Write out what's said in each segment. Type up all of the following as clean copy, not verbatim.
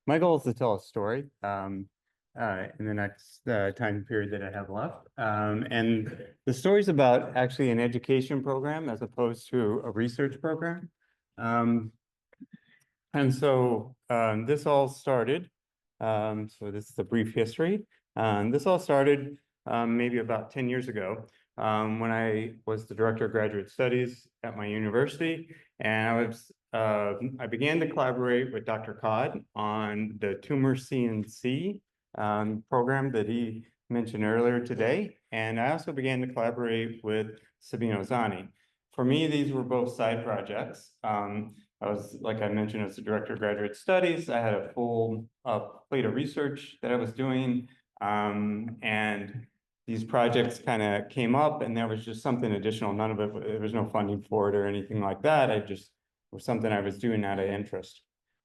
My goal is to tell a story in the next time period that I have left. And the story's about actually an education program as opposed to a research program. Um, and so this all started, so this is a brief history. This all started maybe about 10 years ago when I was the director of graduate studies at my university. And I began to collaborate with Dr. Codd on the tumor CNC program that he mentioned earlier today. And I also began to collaborate with Sabino Zani. For me, these were both side projects. I was, like I mentioned, as the director of graduate studies. I had a full plate of research that I was doing. And these projects kind of came up and there was just something additional. None of it, there was no funding for it or anything like that. It was something I was doing out of interest.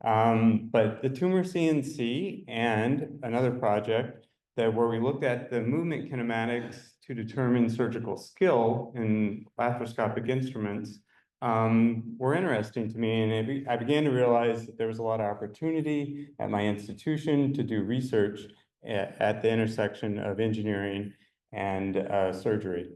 But the tumor CNC and another project where we looked at the movement kinematics to determine surgical skill in laparoscopic instruments were interesting to me. And I began to realize that there was a lot of opportunity at my institution to do research at the intersection of engineering and surgery.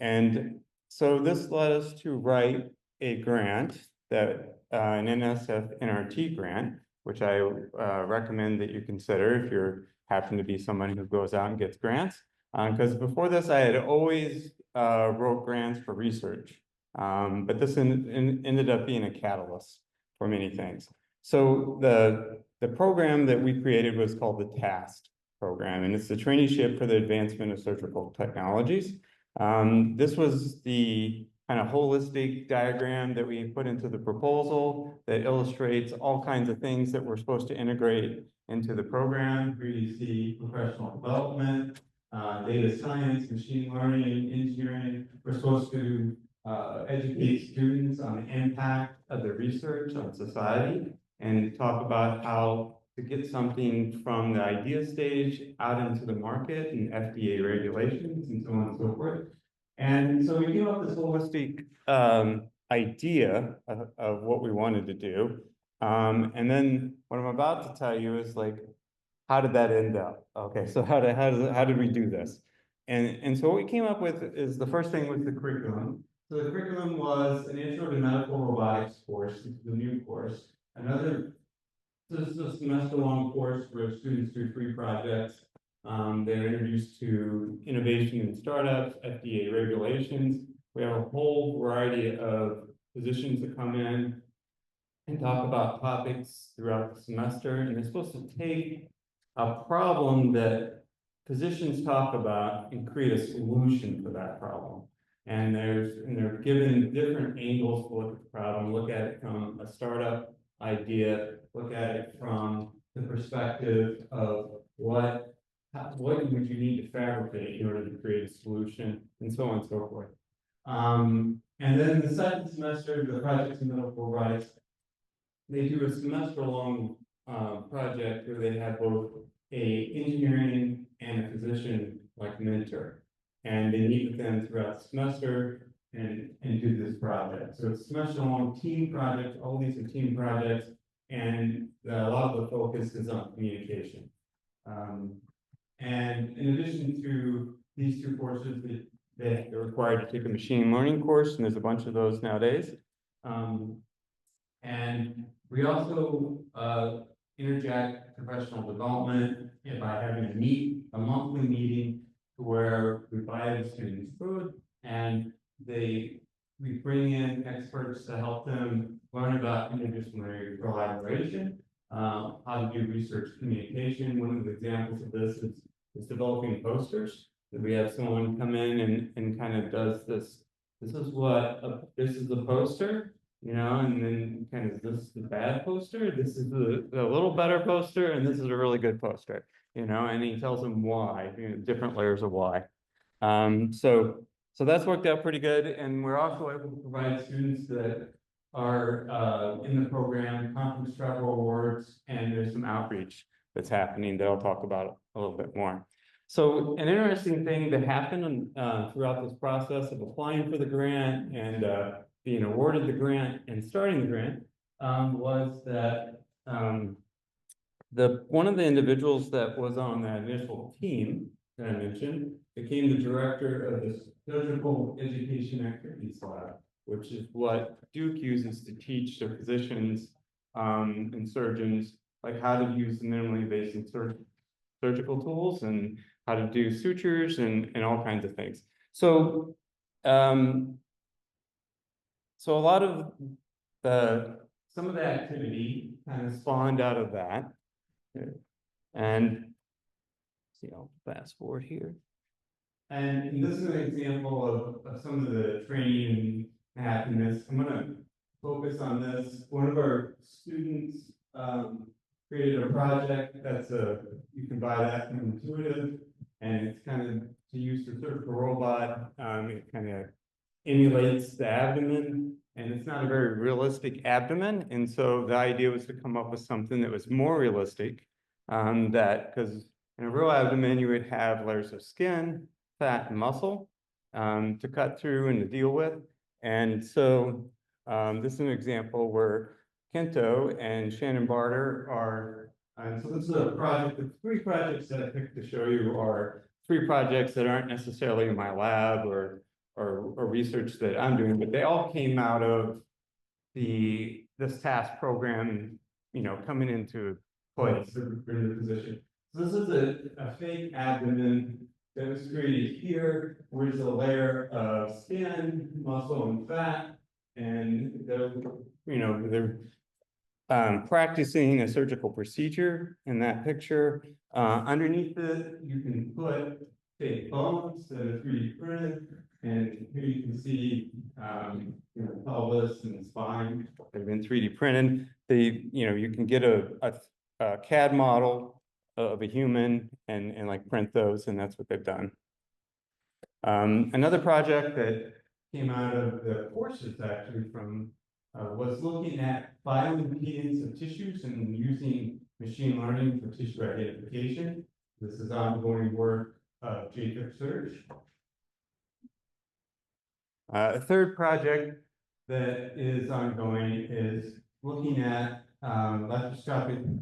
And so this led us to write a grant an NSF NRT grant, which I recommend that you consider if you're happen to be someone who goes out and gets grants. Because before this, I had always wrote grants for research. But this ended up being a catalyst for many things. So the program that we created was called the TAST program, and it's the Traineeship for the Advancement of Surgical Technologies. This was the kind of holistic diagram that we put into the proposal that illustrates all kinds of things that we're supposed to integrate into the program. Here you see professional development, data science, machine learning, engineering. We're supposed to educate students on the impact of their research on society and talk about how to get something from the idea stage out into the market and FDA regulations and so on and so forth. And so we came up with this holistic idea of what we wanted to do. And then what I'm about to tell you is like, how did that end up? Okay, so how did we do this? And so what we came up with is the first thing was the curriculum. So the curriculum was an intro to medical robotics course, the new course. This is a semester-long course where students do 3 projects. They're introduced to innovation and startups, FDA regulations. We have a whole variety of physicians that come in and talk about topics throughout the semester, and they're supposed to take a problem that physicians talk about and create a solution for that problem. And they're given different angles to look at the problem, look at it from a startup idea, look at it from the perspective of what would you need to fabricate in order to create a solution, and so on and so forth. And then the second semester, the projects in medical robotics, they do a semester-long project where they have both a engineering and a physician like mentor, and they meet with them throughout the semester and do this project. So it's a semester-long team project. All these are team projects, and a lot of the focus is on communication. And in addition to these 2 courses, they're required to take a machine learning course, and there's a bunch of those nowadays. And we also interject professional development by having a monthly meeting where we buy the students food and we bring in experts to help them learn about interdisciplinary collaboration, how to do research communication. One of the examples of this is developing posters. That we have someone come in and kind of does this. This is the poster, you know, and then kind of this is the bad poster, this is the little better poster, and this is a really good poster, you know, and he tells them why, you know, different layers of why. So that's worked out pretty good, and we're also able to provide students that are in the program conference travel awards, and there's some outreach that's happening that I'll talk about a little bit more. So an interesting thing that happened throughout this process of applying for the grant and being awarded the grant and starting the grant was that one of the individuals that was on that initial team that I mentioned became the director of the Surgical Education Activities Lab, which is what Duke uses to teach their physicians and surgeons like how to use the minimally invasive surgical tools and how to do sutures and all kinds of things. So so a lot of some of the activity kind of spawned out of that. And see, I'll fast forward here. And this is an example of some of the training and happiness. I'm gonna focus on this. One of our students created a project that's you can buy that from Intuitive, and it's kind of to use the surgical robot. It kind of emulates the abdomen, and it's not a very realistic abdomen. And so the idea was to come up with something that was more realistic, because in a real abdomen, you would have layers of skin, fat, and muscle to cut through and to deal with. And so this is an example where Kento and Shannon Barter are, and so this is a project, the three projects that I picked to show you are three projects that aren't necessarily in my lab or research that I'm doing, but they all came out of this task program, coming into place for the position. So this is a fake abdomen that was created here, where there's a layer of skin, muscle, and fat, and they're practicing a surgical procedure in that picture. Underneath it, you can put fake bones that are 3D printed, and here you can see pelvis and spine. They've been 3D printed. You can get a CAD model of a human and like print those, and that's what they've done. Another project that came out of the courses actually from was looking at bioimpedance of tissues and using machine learning for tissue identification. This is ongoing work of Jacob Surge. A third project that is ongoing is looking at laparoscopic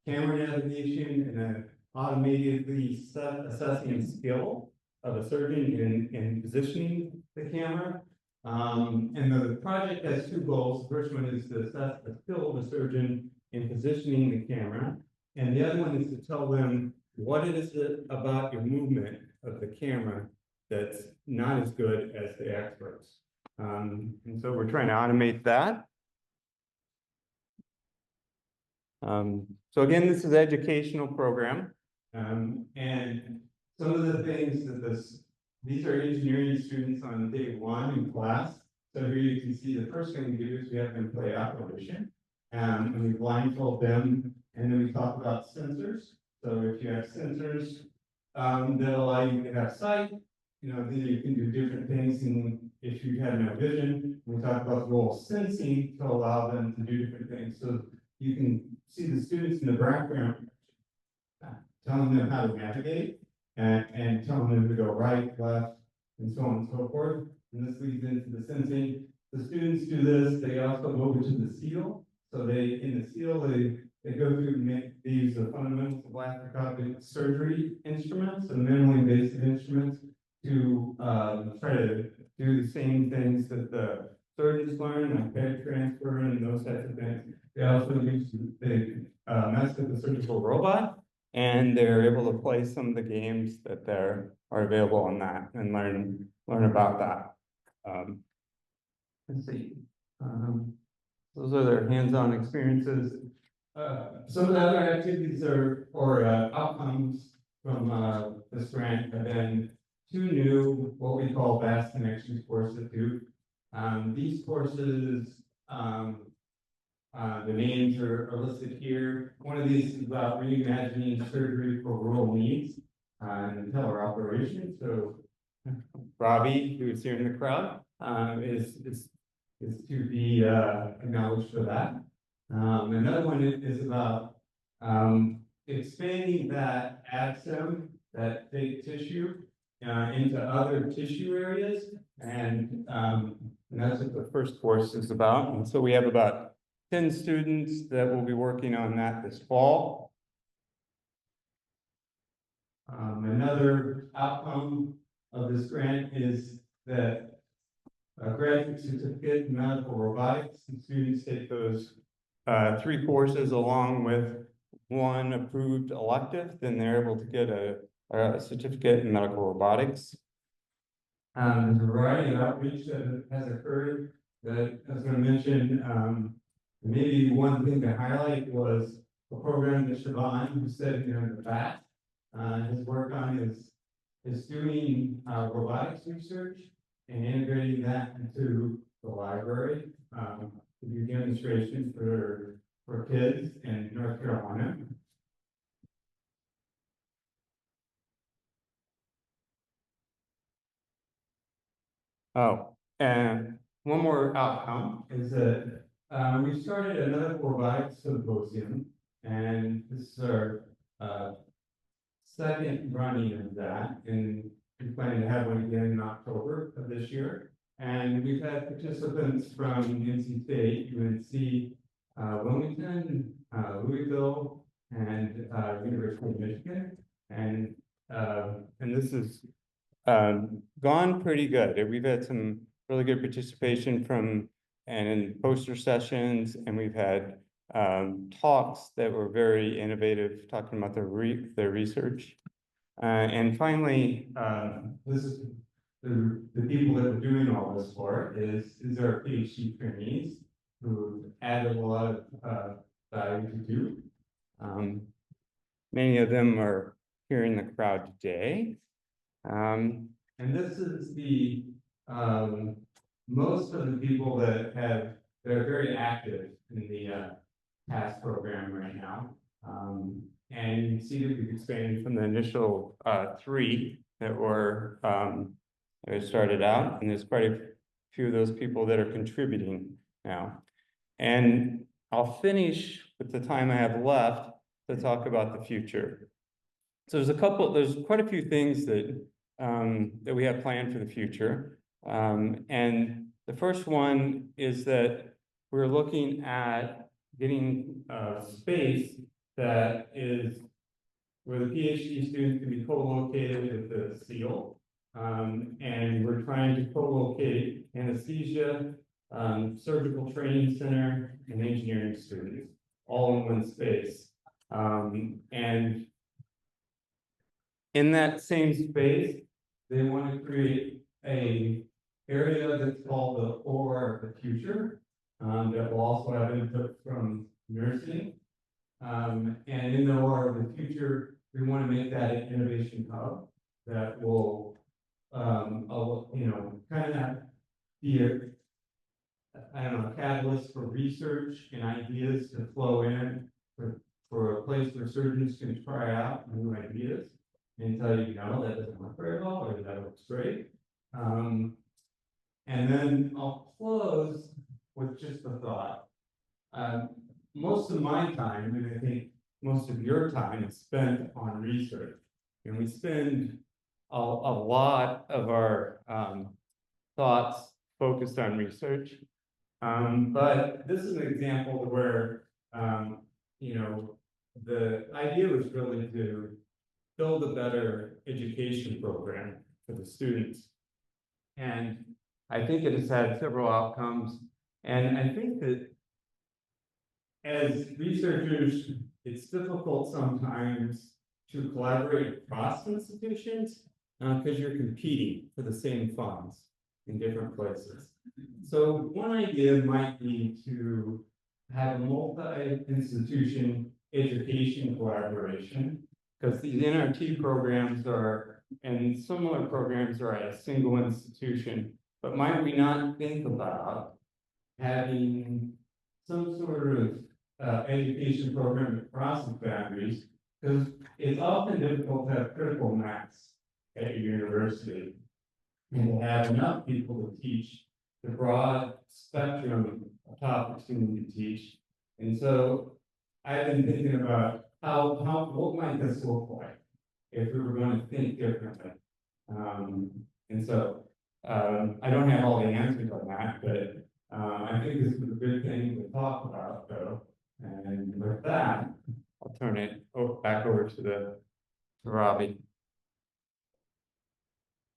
camera navigation and an automatically assessing skill of a surgeon in positioning the camera. And the project has two goals. The first one is to assess the skill of a surgeon in positioning the camera. And the other one is to tell them what it is about your movement of the camera that's not as good as the experts. And so we're trying to automate that. So again, this is an educational program. And some of the things that these are engineering students on day one in class. So here you can see the first thing we do is we have them play operation. And we blindfold them, and then we talk about sensors. So if you have sensors that allow you to have sight, then you can do different things. And if you have no vision, we talk about the role of sensing to allow them to do different things. So you can see the students in the background telling them how to navigate and telling them to go right, left, and so on and so forth. And this leads into the sensing. The students do this. They also go over to the seal. So in the seal, they go through and make these fundamentals of laparoscopic surgery instruments and minimally invasive instruments to try to do the same things that the surgeons learn, like bed transfer and those types of things. They also mess with the surgical robot, and they're able to play some of the games that are available on that and learn about that. Let's see. Those are their hands-on experiences. Some of the other activities or outcomes from this grant have been two new, what we call vast connections courses too. These courses, the names are listed here. One of these is about reimagining surgery for rural needs and teleoperation. So Robbie, who is here in the crowd, is to be acknowledged for that. Another one is about expanding that abscess, that fake tissue, into other tissue areas, and that's what the first course is about. And so we have about 10 students that will be working on that this fall. Another outcome of this grant is that a graduate certificate in medical robotics, and students take those 3 courses along with 1 approved elective, then they're able to get a certificate in medical robotics. There's a variety of outreach that has occurred that I was going to mention. Maybe one thing to highlight was a program that Siobhan, who's sitting here in the back, has worked on is doing robotics research and integrating that into the library to do demonstrations for kids in North Carolina. Oh, and one more outcome is that we started another robotics symposium, and this is our second running of that, and we plan to have one again in October of this year. And we've had participants from NC State, UNC, Wilmington, Louisville, and University of Michigan, and this is gone pretty good. We've had some really good participation from and in poster sessions, and we've had talks that were very innovative, talking about their research. And finally, this is the people that we're doing all this for is our PhD trainees who added a lot of value to do. Many of them are here in the crowd today. And this is the most of the people that are very active in the PASS program right now. And you can see that we've expanded from the initial 3 that were started out, and there's quite a few of those people that are contributing now. And I'll finish with the time I have left to talk about the future. So there's quite a few things that we have planned for the future. And the first one is that we're looking at getting space that is where the PhD students can be co-located with the SEAL. And we're trying to co-locate anesthesia, surgical training center, and engineering students all in one space. And in that same space, they want to create a area that's called the OR of the future, that will also have input from nursing. And in the OR of the future, we want to make that an innovation hub that will, kind of be a catalyst for research and ideas to flow in for a place where surgeons can try out new ideas and tell you, no, that doesn't work very well, or that looks great. And then I'll close with just a thought. Most of my time, and I think most of your time, is spent on research. And we spend a lot of our thoughts focused on research. But this is an example where, the idea was really to build a better education program for the students. And I think it has had several outcomes. And I think that as researchers, it's difficult sometimes to collaborate across institutions because you're competing for the same funds in different places. So one idea might be to have a multi-institution education collaboration, because these NRT programs and similar programs are at a single institution. But might we not think about having some sort of education program across the boundaries? Because it's often difficult to have critical mass at your university and to have enough people to teach the broad spectrum of topics you need to teach. And so I've been thinking about what might this look like if we were going to think differently. And so I don't have all the answers on that, but I think this is a good thing to talk about, though. And with that, I'll turn it back over to Robbie.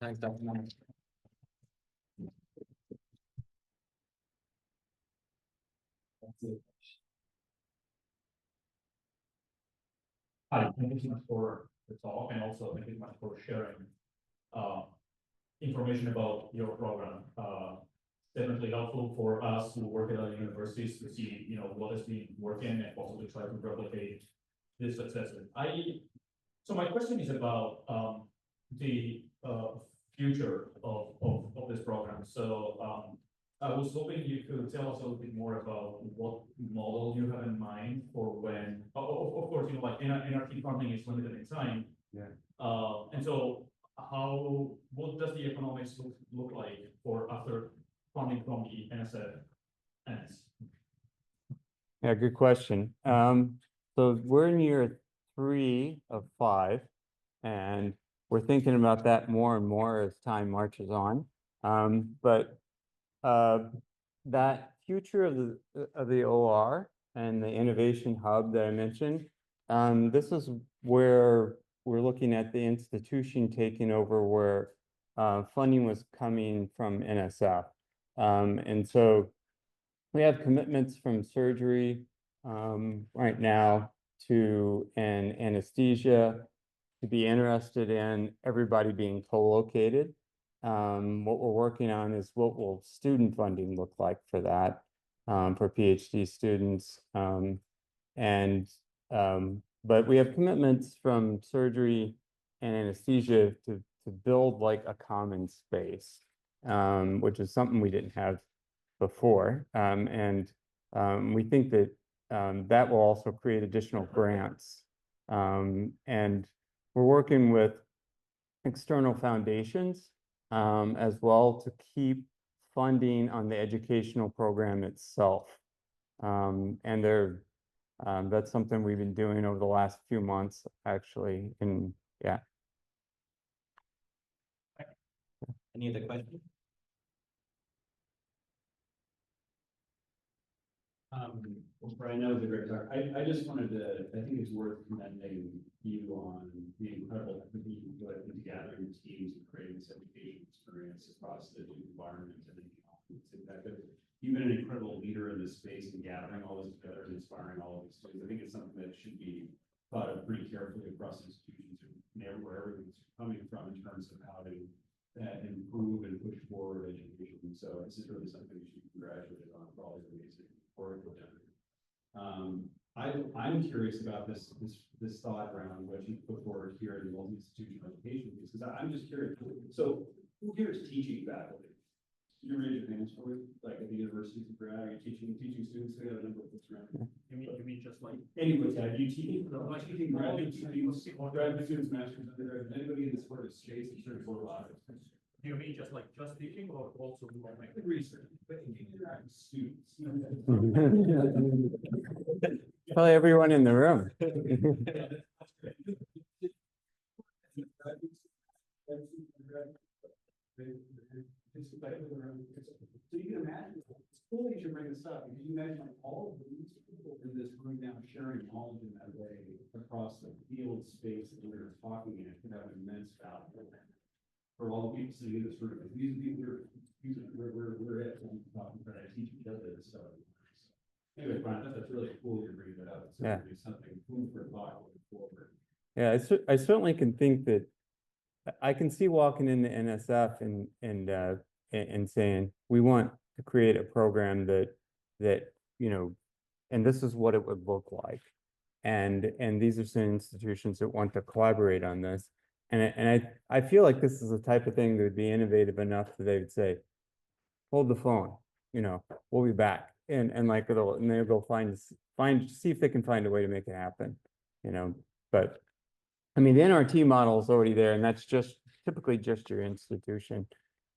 Thanks, Dr. Mann. Hi, thank you so much for the talk, and also thank you so much for sharing uh, information about your program. Definitely helpful for us who work at other universities to see, what has been working and possibly try to replicate this successes. So my question is about the future of this program. So I was hoping you could tell us a little bit more about what model you have in mind for when, of course, like NRT funding is limited in time. Yeah. And so what does the economics look like for after funding from the NSF ends? Yeah, good question. So we're in year 3 of 5, and we're thinking about that more and more as time marches on. But that future of the OR and the innovation hub that I mentioned, this is where we're looking at the institution taking over where funding was coming from NSF. And so we have commitments from surgery right now to an anesthesia, to be interested in everybody being co-located. What we're working on is what will student funding look like for that, for PhD students. But we have commitments from surgery and anesthesia to build like a common space, which is something we didn't have before. We think that that will also create additional grants. And we're working with external foundations as well to keep funding on the educational program itself. That's something we've been doing over the last few months, actually. And yeah. Any other questions? Well, Brian, that was a great talk. I just wanted to, I think it's worth commending you on the incredible empathy you put into gathering teams and creating this education experience across the environment. I think it's exactly, you've been an incredible leader in this space and gathering all this together and inspiring all of these students. I think it's something that should be thought of pretty carefully across institutions and where everyone's coming from in terms of how to improve and push forward education. So this is really something you should be congratulated on for all your amazing work with them. I'm curious about this thought around what you put forward here in the multi-institutional education piece, because I'm just curious. So who here is teaching faculty? Can you raise your hands for me? Like at the universities of grad, are you teaching students? We have a number of folks around. You mean just like Anybody, are you teaching? Like teaching graduate students, graduate students, masters, undergraduate, anybody in this sort of space in terms of lives? do you mean just teaching or also like Research, but interact with students. Probably everyone in the room. So you can imagine, it's cool that you bring this up, because you imagine like all of these people in this room now sharing knowledge in that way across the field space that we're talking in, could have immense value for all the people sitting in this room. These people are, we're at, talking about teach each other this stuff. Anyway, Brian, that's really cool you're bringing that up. It's certainly something food for thought going forward. Yeah, I certainly can think that I can see walking into NSF and saying, we want to create a program that, and this is what it would look like. And these are some institutions that want to collaborate on this. And I feel like this is the type of thing that would be innovative enough that they would say, hold the phone, we'll be back. And they'll go see if they can find a way to make it happen, but I mean, the NRT model is already there, and that's just typically just your institution.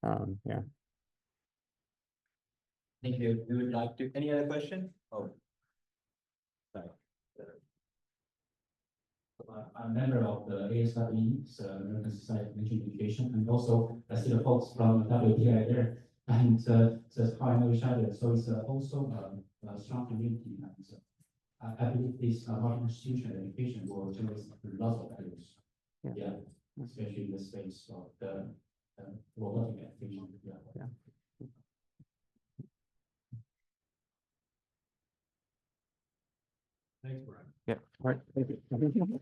Yeah. Thank you. We would like to, any other question? Oh. Sorry. I'm a member of the ASWE, so American Society of Education, and also I see the folks from WPI there. And that's how I know each other. So it's also a strong community. And I believe this multiple institutional education will generate lots of values. Yeah. Yeah, especially in the space of the robotic education. Yeah. Thanks, Brian. Yeah, all right. Thank you.